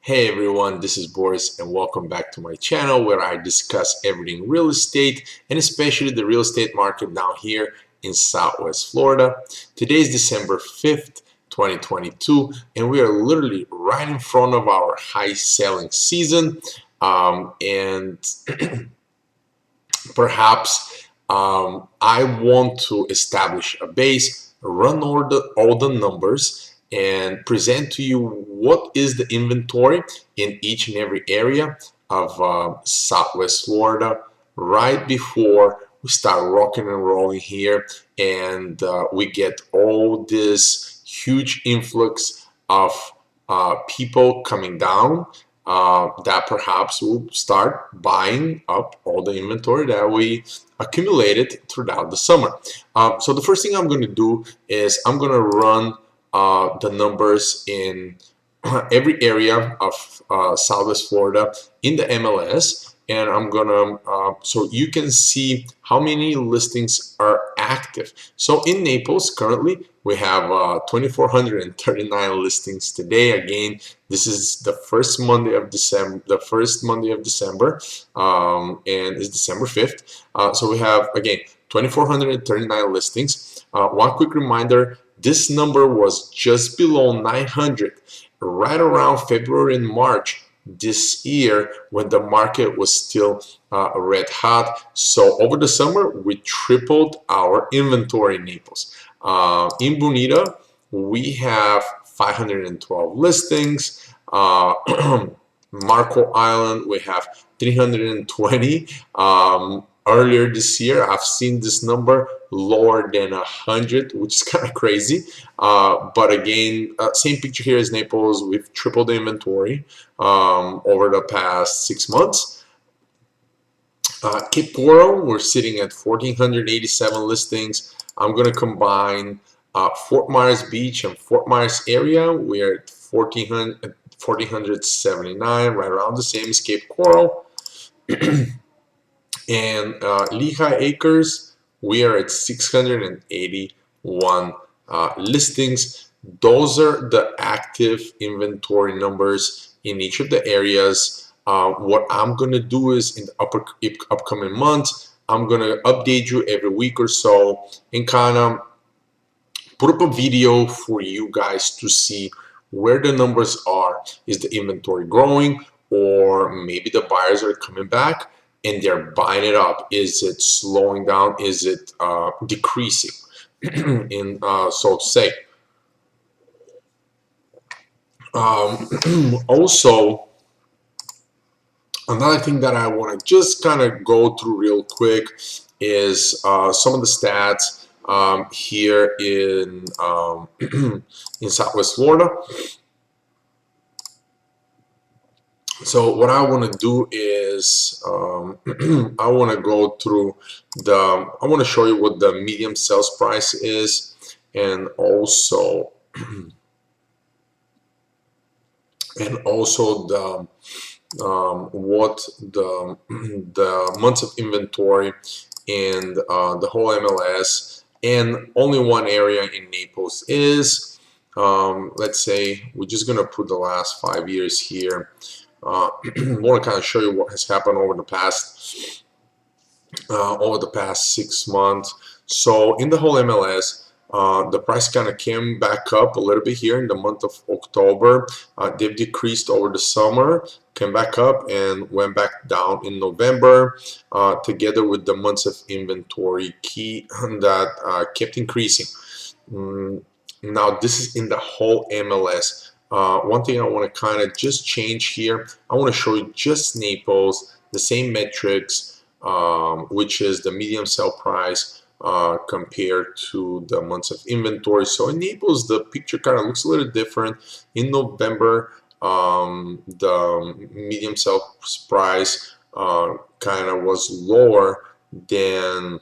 Hey everyone, this is Boris and welcome back to my channel where I discuss everything real estate and especially the real estate market down here in Southwest Florida. Today is December 5th, 2022 and we are literally right in front of our high selling season and perhaps I want to establish a base, run all the numbers, and present to you what is the inventory in each and every area of Southwest Florida right before we start rocking and rolling here and we get all this huge influx of people coming down that perhaps will start buying up all the inventory that we accumulated throughout the summer. So the first thing I'm going to do is I'm going to run the numbers in every area of Southwest Florida in the MLS, and I'm gonna so you can see how many listings are active. So in Naples currently we have 2,439 listings today. Again, this is the first Monday of December, and it's December 5th. So we have again 2,439 listings. One quick reminder: this number was just below 900 right around February and March this year when the market was still red hot. So over the summer we tripled our inventory in Naples. In Bonita we have 512 listings. Marco Island we have 320. Earlier this year I've seen this number lower than 100, which is kind of crazy, but again, same picture here as Naples. We've tripled the inventory over the past 6 months. Cape Coral, we're sitting at 1,487 listings. I'm going to combine Fort Myers Beach and Fort Myers area. We're at 1,479, right around the same as Cape Coral. And Lehigh Acres, we are at 681 listings. Those are the active inventory numbers in each of the areas. What I'm going to do is in the upcoming months, I'm going to update you every week or so and kind of put up a video for you guys to see where the numbers are. Is the inventory growing, or maybe the buyers are coming back and they're buying it up? Is it slowing down? Is it decreasing? In so to say. Also, another thing that I want to just kind of go through real quick is some of the stats here in in Southwest Florida. So what I want to do is I want to go through I want to show you what the medium sales price is, and also the what the months of inventory and the whole MLS, and only one area in Naples is. Let's say we're just gonna put the last 5 years here. I want to kind of show you what has happened over the past 6 months. So in the whole MLS, the price kind of came back up a little bit here in the month of October. They've decreased over the summer, came back up and went back down in November, together with the months of inventory key that kept increasing. Now this is in the whole MLS. One thing I want to kind of just change here, I want to show you just Naples, the same metrics, which is the medium sale price compared to the months of inventory. So in Naples, the picture kind of looks a little different. In November, the medium sale price kind of was lower than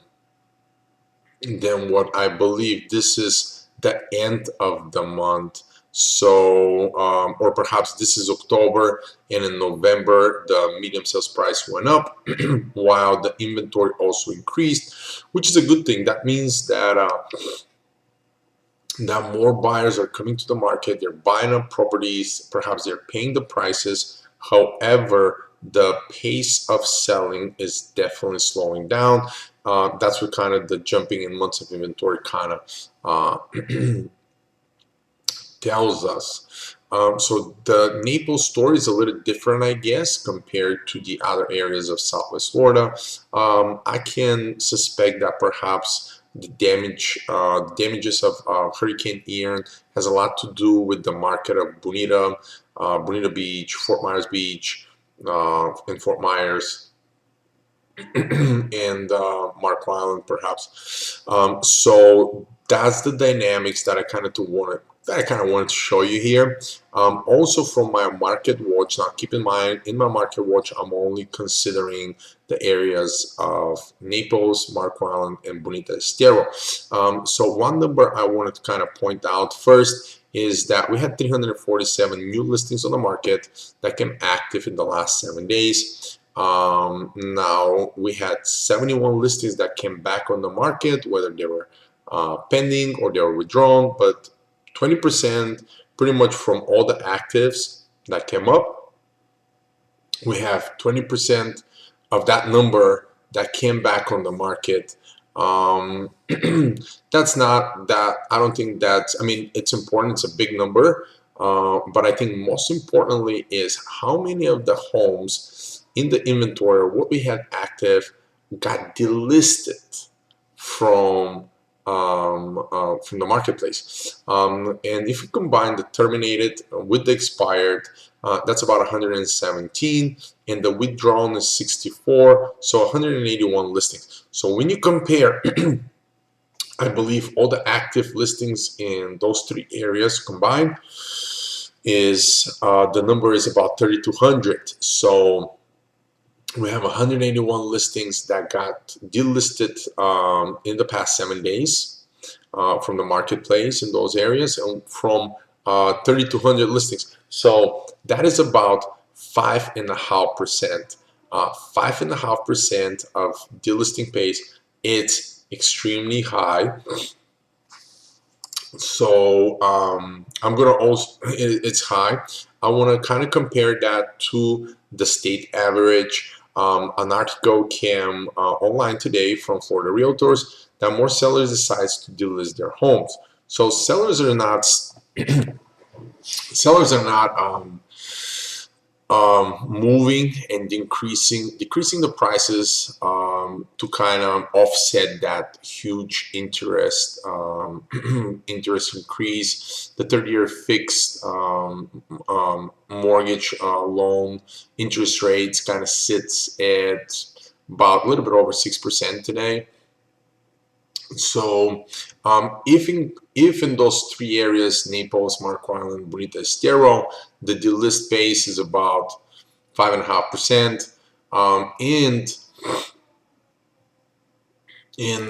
what I believe. This is the end of the month. So, or perhaps this is October, and in November the medium sales price went up while the inventory also increased, which is a good thing. That means that that more buyers are coming to the market. They're buying up properties. Perhaps they're paying the prices. However, the pace of selling is definitely slowing down. That's what kind of the jumping in months of inventory kind of tells us. So the Naples story is a little different, I guess, compared to the other areas of Southwest Florida. I can suspect that perhaps the damages of Hurricane Ian has a lot to do with the market of Bonita Beach, Fort Myers Beach, and Fort Myers and Marco Island, perhaps. So that's the dynamics that I kind of wanted to show you here. Also, from my market watch. Now, keep in mind, in my market watch, I'm only considering the areas of Naples, Marco Island, and Bonita Estero. So one number I wanted to kind of point out first is that we had 347 new listings on the market that came active in the last 7 days. Now we had 71 listings that came back on the market, whether they were pending or they were withdrawn, but 20% pretty much from all the actives that came up, we have 20% of that number that came back on the market. That's not that, I don't think that's, I mean, it's important, it's a big number, but I think most importantly is how many of the homes in the inventory, what we had active, got delisted from the marketplace. And if you combine the terminated with the expired, that's about 117, and the withdrawn is 64, so 181 listings. So when you compare, I believe all the active listings in those three areas combined is the number is about 3,200. So we have 181 listings that got delisted in the past 7 days from the marketplace in those areas, and from 3,200 listings. So that is about 5.5%. 5.5% of delisting pace. It's extremely high. So I'm gonna also, it's high. I want to kind of compare that to the state average. An article came online today from Florida Realtors that more sellers decides to delist their homes. So sellers are not moving and decreasing the prices to kind of offset that huge interest interest increase. The 30-year fixed mortgage loan interest rates kind of sits at about a little bit over 6% today. So if in those three areas, Naples, Marco Island, Bonita Estero, the delist base is about 5.5%, and in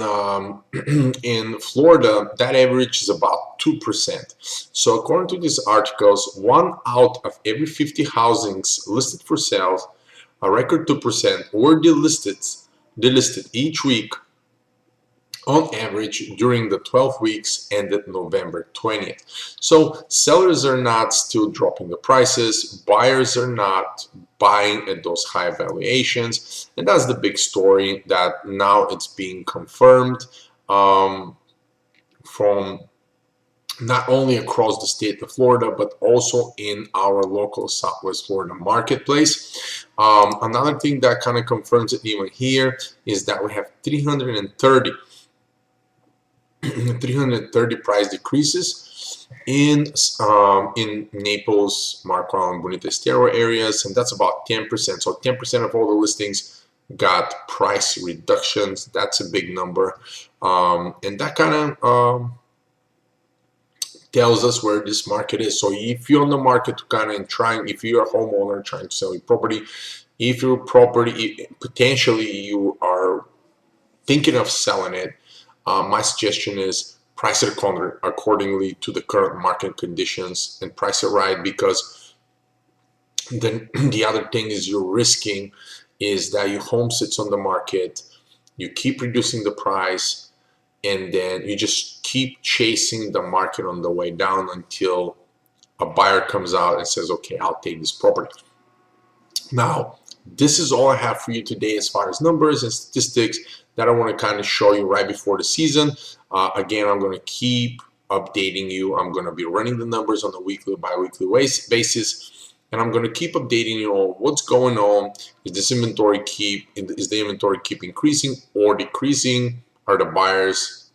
Florida, that average is about 2%. So according to these articles, 1 out of every 50 housings listed for sale, a record 2%, were delisted each week on average during the 12 weeks ended November 20th. So sellers are not still dropping the prices, buyers are not buying at those high valuations, and that's the big story that now it's being confirmed from not only across the state of Florida, but also in our local Southwest Florida marketplace. Another thing that kind of confirms it even here is that we have 330 price decreases in Naples, Marco Island, Bonita Estero areas, and that's about 10%. So 10% of all the listings got price reductions. That's a big number, and that kind of tells us where this market is. So if you're on the market to kind of trying, if you're a homeowner trying to sell your property, if your property potentially you are thinking of selling it, my suggestion is price it accordingly to the current market conditions and price it right, because then the other thing is you're risking is that your home sits on the market, you keep reducing the price, and then you just keep chasing the market on the way down until a buyer comes out and says, okay, I'll take this property. Now, this is all I have for you today as far as numbers and statistics that I want to kind of show you right before the season. Again, I'm going to keep updating you. I'm going to be running the numbers on a weekly, bi-weekly basis, and I'm going to keep updating you on what's going on. Is the inventory keep increasing or decreasing? Are the buyers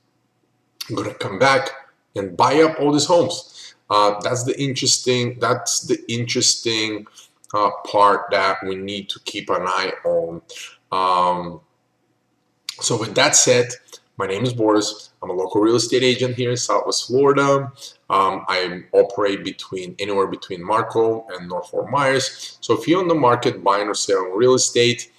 going to come back and buy up all these homes? That's the interesting part that we need to keep an eye on. So with that said, my name is Boris. I'm a local real estate agent here in Southwest Florida. I operate anywhere between Marco and North Fort Myers. So if you're on the market buying or selling real estate,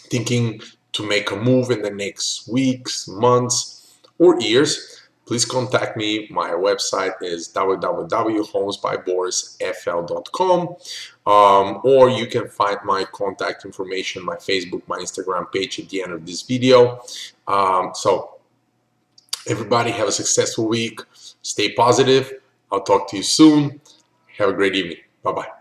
thinking to make a move in the next weeks, months, or years, please contact me. My website is www.homesbyborisfl.com, or you can find my contact information, my Facebook, my Instagram page at the end of this video. So everybody have a successful week. Stay positive. I'll talk to you soon. Have a great evening. Bye-bye.